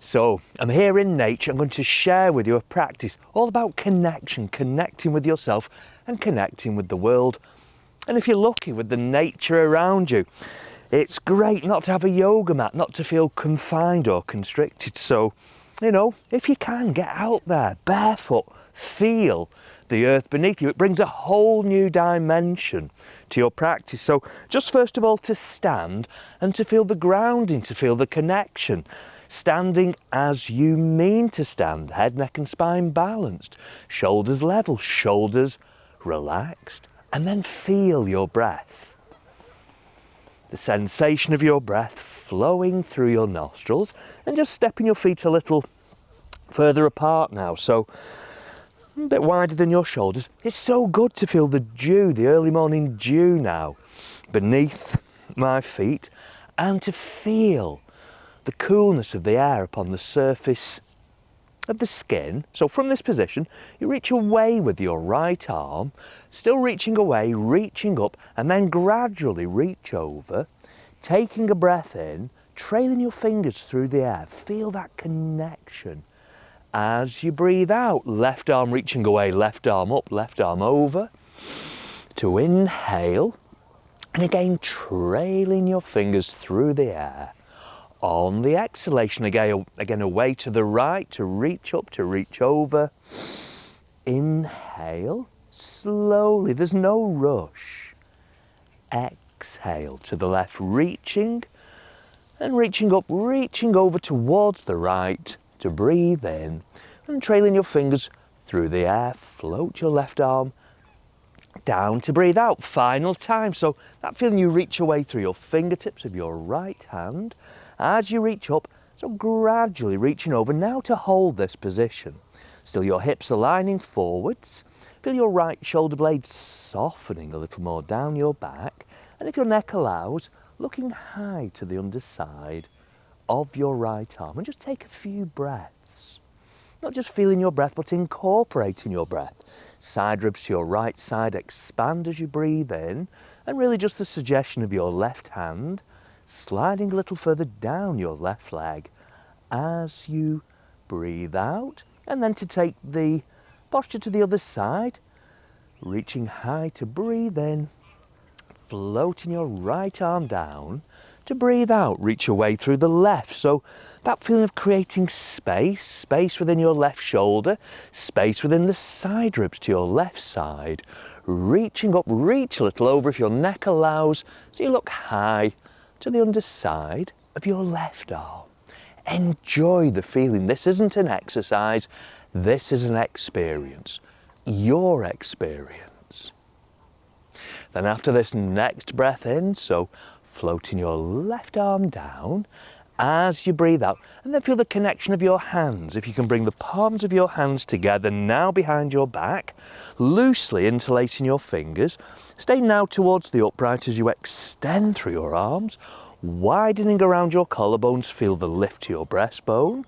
So I'm here in nature. I'm going to share with you a practice all about connection, connecting with yourself and connecting with the world. And if you're lucky, with the nature around you. It's great not to have a yoga mat, not to feel confined or constricted. So, if you can, get out there, barefoot, feel the earth beneath you. It brings a whole new dimension to your practice. So just first of all, to stand and to feel the grounding, to feel the connection. Standing as you mean to stand, head, neck and spine balanced, shoulders level, shoulders relaxed, and then feel your breath. The sensation of your breath flowing through your nostrils, and just stepping your feet a little further apart now, so a bit wider than your shoulders. It's so good to feel the dew, the early morning dew now beneath my feet, and to feel the coolness of the air upon the surface of the skin. So from this position, you reach away with your right arm, still reaching away, reaching up, and then gradually reach over, taking a breath in, trailing your fingers through the air. Feel that connection. As you breathe out, left arm reaching away, left arm up, left arm over, to inhale, and again trailing your fingers through the air. On the exhalation, again away to the right, to reach up, to reach over. Inhale, slowly, there's no rush. Exhale to the left, reaching, and reaching up, reaching over towards the right, to breathe in, and trailing your fingers through the air, float your left arm down to breathe out. Final time. So that feeling you reach away through your fingertips of your right hand as you reach up, so gradually reaching over now to hold this position. Still your hips aligning forwards. Feel your right shoulder blade softening a little more down your back, and if your neck allows, looking high to the underside of your right arm, and just take a few breaths. Not just feeling your breath, but incorporating your breath. Side ribs to your right side expand as you breathe in, and really just the suggestion of your left hand sliding a little further down your left leg as you breathe out, and then to take the posture to the other side, reaching high to breathe in, floating your right arm down, to breathe out, reach away through the left. So that feeling of creating space within your left shoulder, space within the side ribs to your left side, reaching up, reach a little over if your neck allows, so you look high to the underside of your left arm. Enjoy the feeling. This isn't an exercise, this is an experience, your experience. Then after this, next breath in, so floating your left arm down as you breathe out, and then feel the connection of your hands. If you can bring the palms of your hands together now behind your back, loosely interlacing your fingers, stay now towards the upright as you extend through your arms, widening around your collarbones, feel the lift to your breastbone,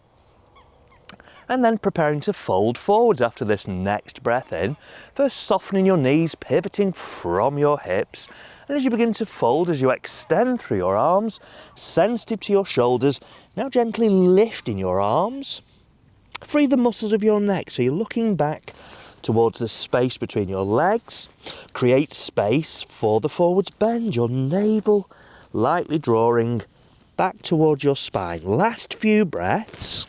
and then preparing to fold forwards after this next breath in. First softening your knees, pivoting from your hips, and as you begin to fold, as you extend through your arms, sensitive to your shoulders, now gently lifting your arms, free the muscles of your neck, so you're looking back towards the space between your legs, create space for the forwards bend, your navel lightly drawing back towards your spine. Last few breaths.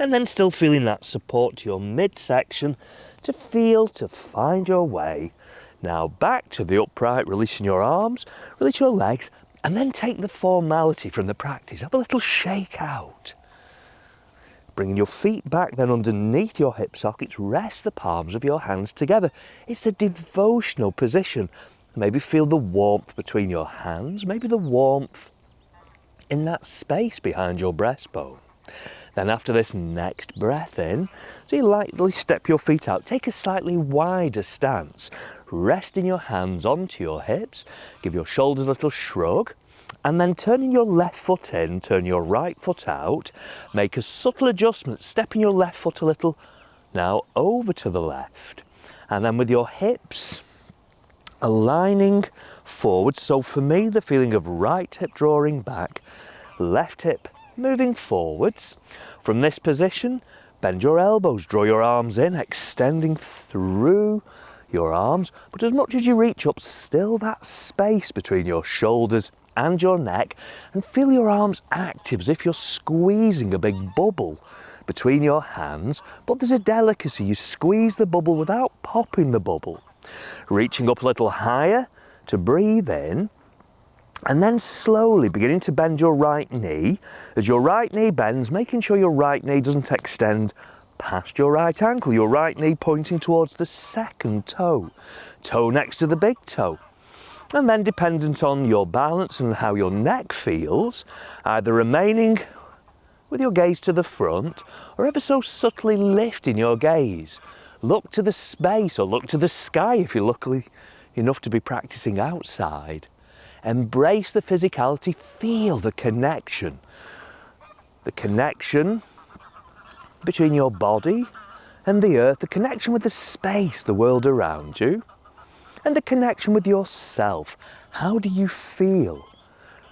And then still feeling that support to your midsection to find your way. Now back to the upright, releasing your arms, release your legs, and then take the formality from the practice. Have a little shake out. Bringing your feet back then underneath your hip sockets, rest the palms of your hands together. It's a devotional position. Maybe feel the warmth between your hands, maybe the warmth in that space behind your breastbone. Then after this next breath in, so you lightly step your feet out, take a slightly wider stance, resting your hands onto your hips, give your shoulders a little shrug, and then turning your left foot in, turn your right foot out, make a subtle adjustment, stepping your left foot a little now over to the left, and then with your hips aligning forward. So for me, the feeling of right hip drawing back, left hip moving forwards. From this position, bend your elbows, draw your arms in, extending through your arms, but as much as you reach up, still that space between your shoulders and your neck, and feel your arms active as if you're squeezing a big bubble between your hands, but there's a delicacy. You squeeze the bubble without popping the bubble. Reaching up a little higher to breathe in, and then slowly beginning to bend your right knee. As your right knee bends, making sure your right knee doesn't extend past your right ankle, your right knee pointing towards the second toe, toe next to the big toe. And then dependent on your balance and how your neck feels, either remaining with your gaze to the front or ever so subtly lifting your gaze. Look to the space or look to the sky if you're lucky enough to be practicing outside. Embrace the physicality, feel the connection. The connection between your body and the earth, the connection with the space, the world around you, and the connection with yourself. How do you feel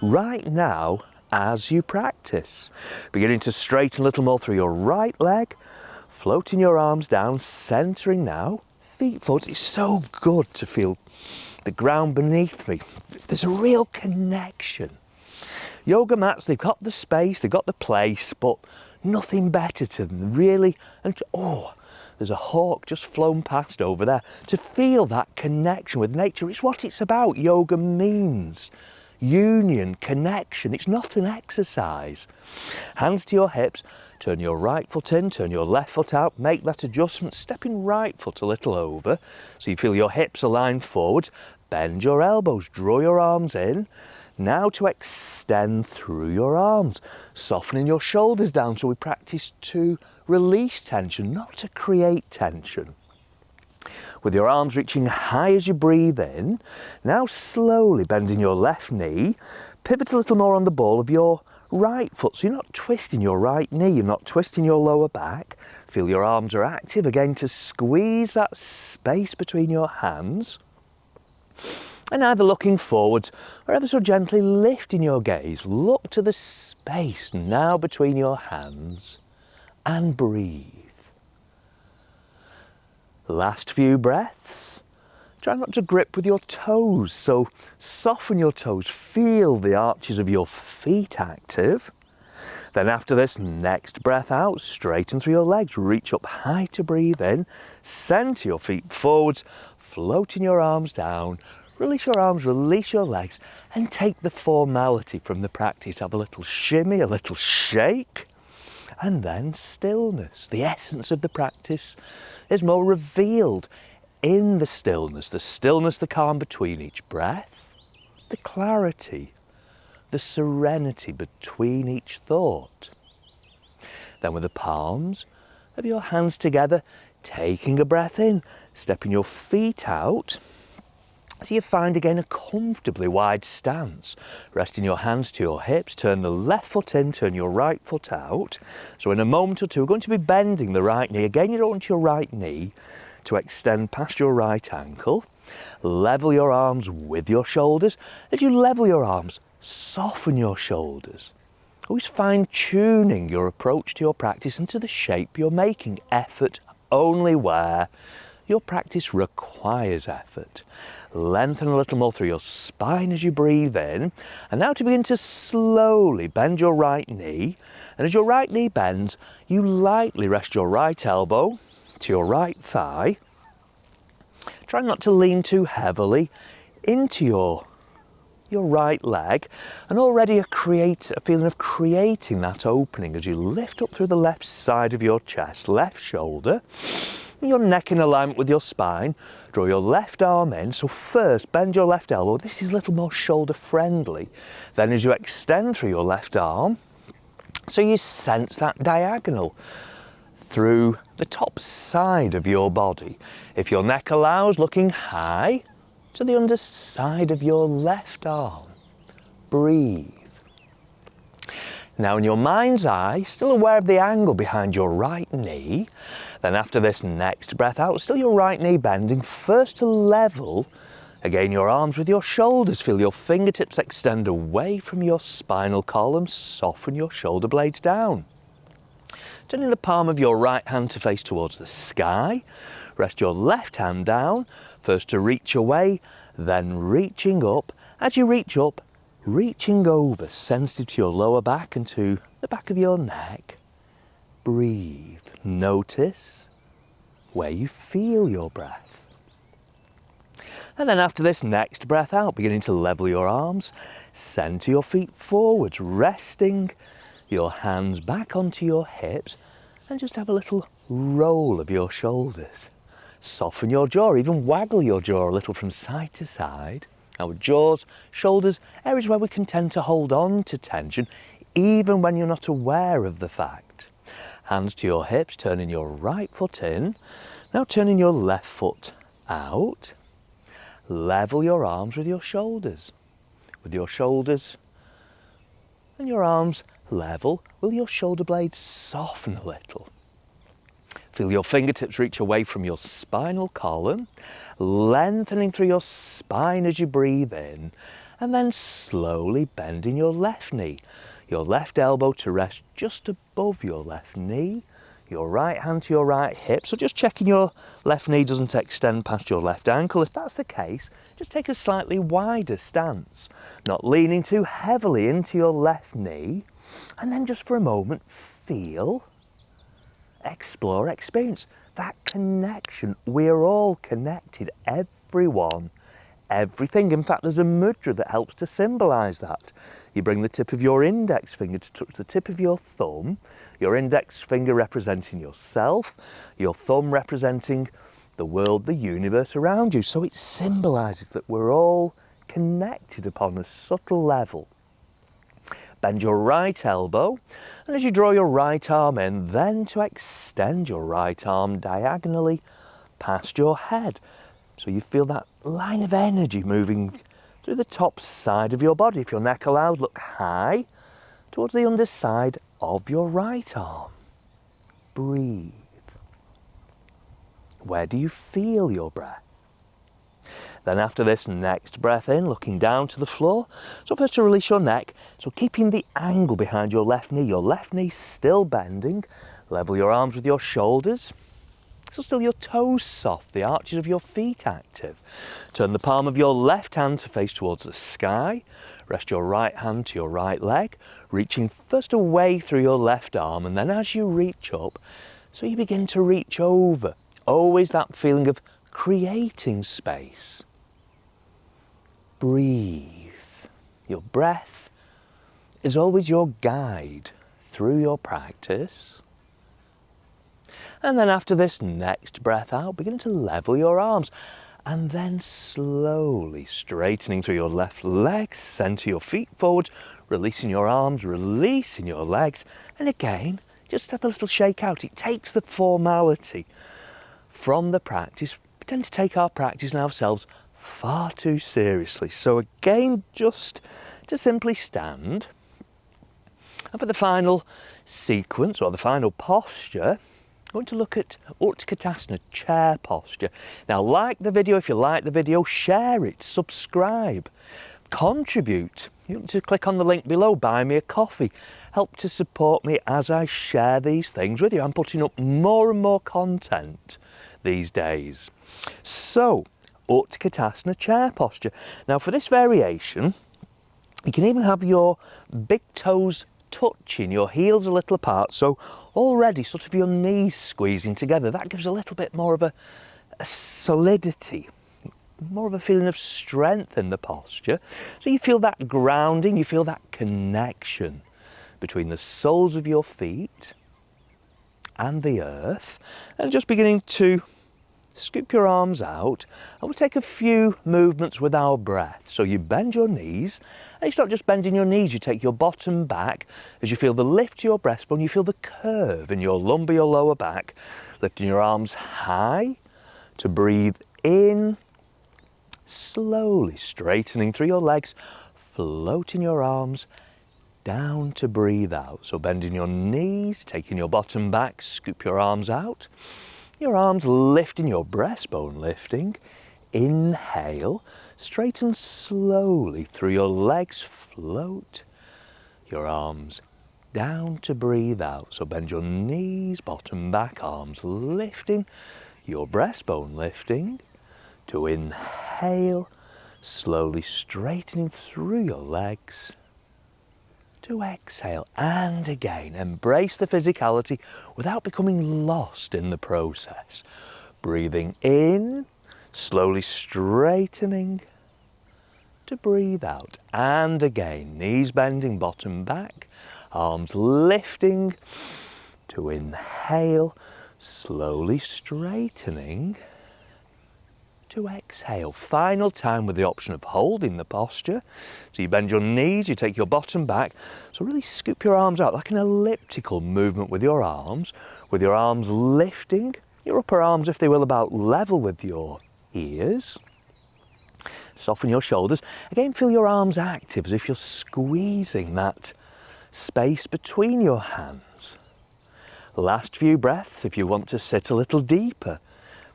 right now as you practice? Beginning to straighten a little more through your right leg, floating your arms down, centering now, feet forward. It's so good to feel the ground beneath me. There's a real connection. Yoga mats, they've got the space, they've got the place, but nothing better to them, really. And oh, there's a hawk just flown past over there. To feel that connection with nature, it's what it's about. Yoga means union, connection. It's not an exercise. Hands to your hips, turn your right foot in, turn your left foot out, make that adjustment, stepping right foot a little over so you feel your hips align forward, bend your elbows, draw your arms in. Now to extend through your arms, softening your shoulders down so we practice to release tension, not to create tension. With your arms reaching high as you breathe in, now slowly bending your left knee, pivot a little more on the ball of your right foot, so you're not twisting your right knee, you're not twisting your lower back. Feel your arms are active again to squeeze that space between your hands. And either looking forwards or ever so gently lifting your gaze, look to the space now between your hands and breathe. Last few breaths. Try not to grip with your toes, so soften your toes, feel the arches of your feet active. Then after this, next breath out, straighten through your legs, reach up high to breathe in, center your feet forwards, floating your arms down, release your arms, release your legs, and take the formality from the practice. Have a little shimmy, a little shake, and then stillness. The essence of the practice is more revealed in the stillness, the calm between each breath, the clarity, the serenity between each thought. Then with the palms of your hands together, taking a breath in, stepping your feet out, so you find again a comfortably wide stance. Resting your hands to your hips, turn the left foot in, turn your right foot out. So in a moment or two, we're going to be bending the right knee. Again, you don't want your right knee to extend past your right ankle. Level your arms with your shoulders. As you level your arms, soften your shoulders. Always fine-tuning your approach to your practice and to the shape you're making. Effort only where your practice requires effort. Lengthen a little more through your spine as you breathe in. And now to begin to slowly bend your right knee. And as your right knee bends, you lightly rest your right elbow to your right thigh. Try not to lean too heavily into your right leg, and already create a feeling of creating that opening as you lift up through the left side of your chest, left shoulder. Your neck in alignment with your spine. Draw your left arm in. So first, bend your left elbow. This is a little more shoulder friendly. Then as you extend through your left arm, so you sense that diagonal through the top side of your body. If your neck allows, looking high to the underside of your left arm. Breathe. Now in your mind's eye, still aware of the angle behind your right knee. Then after this next breath out, still your right knee bending, first to level Again, your arms with your shoulders. Feel your fingertips extend away from your spinal column. Soften your shoulder blades down. Turning the palm of your right hand to face towards the sky. Rest your left hand down, first to reach away, then reaching up. As you reach up, reaching over, sensitive to your lower back and to the back of your neck. Breathe. Notice where you feel your breath. And then after this next breath out, beginning to level your arms, centre your feet forwards, resting your hands back onto your hips, and just have a little roll of your shoulders. Soften your jaw, even waggle your jaw a little from side to side. Our jaws, shoulders, areas where we can tend to hold on to tension, even when you're not aware of the fact. Hands to your hips, turning your right foot in. Now turning your left foot out. Level your arms with your shoulders. With your shoulders and your arms level, will your shoulder blades soften a little? Feel your fingertips reach away from your spinal column, lengthening through your spine as you breathe in, and then slowly bending your left knee. Your left elbow to rest just above your left knee, your right hand to your right hip. So just checking your left knee doesn't extend past your left ankle. If that's the case, just take a slightly wider stance, not leaning too heavily into your left knee. And then just for a moment, feel, explore, experience that connection. We're all connected, everyone, everything. In fact, there's a mudra that helps to symbolise that. You bring the tip of your index finger to touch the tip of your thumb, your index finger representing yourself, your thumb representing the world, the universe around you. So it symbolises that we're all connected upon a subtle level. Bend your right elbow, and as you draw your right arm in, then to extend your right arm diagonally past your head. So you feel that line of energy moving through the top side of your body. If your neck allows, look high towards the underside of your right arm. Breathe. Where do you feel your breath? Then after this next breath in, looking down to the floor. So first to release your neck, so keeping the angle behind your left knee still bending. Level your arms with your shoulders. So still your toes soft, the arches of your feet active. Turn the palm of your left hand to face towards the sky. Rest your right hand to your right leg, reaching first away through your left arm, and then as you reach up, so you begin to reach over. Always that feeling of creating space. Breathe. Your breath is always your guide through your practice. And then after this next breath out, begin to level your arms, and then slowly straightening through your left leg, center your feet forward, releasing your arms, releasing your legs, and again, just have a little shake out. It takes the formality from the practice. We tend to take our practice and ourselves far too seriously. So again, just to simply stand. And for the final sequence, or the final posture, I'm going to look at Utkatasana, chair posture. Now, like the video, if you like the video, share it, subscribe, contribute. You want to click on the link below, buy me a coffee. Help to support me as I share these things with you. I'm putting up more and more content these days. So, Utkatasana, chair posture. Now, for this variation, you can even have your big toes touching, your heels a little apart, so already sort of your knees squeezing together. That gives a little bit more of a solidity, more of a feeling of strength in the posture. So you feel that grounding, you feel that connection between the soles of your feet and the earth, and just beginning to scoop your arms out, and we'll take a few movements with our breath. So you bend your knees, and it's not just bending your knees, you take your bottom back as you feel the lift to your breastbone, you feel the curve in your lumbar, your lower back, lifting your arms high to breathe in, slowly straightening through your legs, floating your arms down to breathe out. So bending your knees, taking your bottom back, scoop your arms out. Your arms lifting, your breastbone lifting. Inhale, Straighten slowly through your legs, float your arms down to breathe out. So bend your knees, bottom back, arms lifting, your breastbone lifting. To inhale, slowly straightening through your legs. To exhale, and again, embrace the physicality without becoming lost in the process. Breathing in, slowly straightening. To breathe out, and again, knees bending, bottom back, arms lifting. To inhale, slowly straightening. To exhale, final time with the option of holding the posture. So you bend your knees, you take your bottom back, so really scoop your arms out like an elliptical movement with your arms lifting, your upper arms, if they will, about level with your ears. Soften your shoulders. Again, feel your arms active as if you're squeezing that space between your hands. Last few breaths, if you want to sit a little deeper.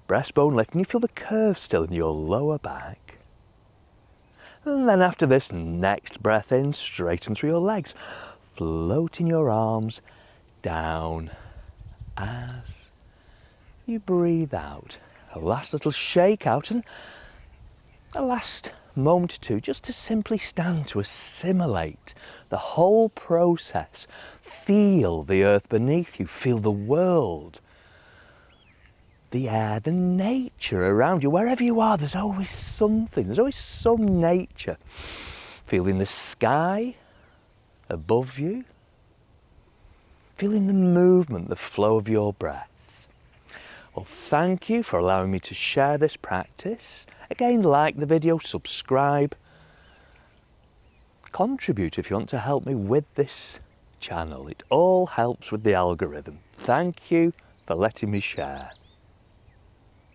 Breastbone lifting, you feel the curve still in your lower back. And then after this, next breath in, straighten through your legs. Floating your arms down as you breathe out. A last little shake out and a last moment or two just to simply stand to assimilate the whole process. Feel the earth beneath you, feel the world, the air, the nature around you. Wherever you are, there's always something, there's always some nature. Feeling the sky above you, feeling the movement, the flow of your breath. Well, thank you for allowing me to share this practice. Again, like the video, subscribe, contribute if you want to help me with this channel. It all helps with the algorithm. Thank you for letting me share.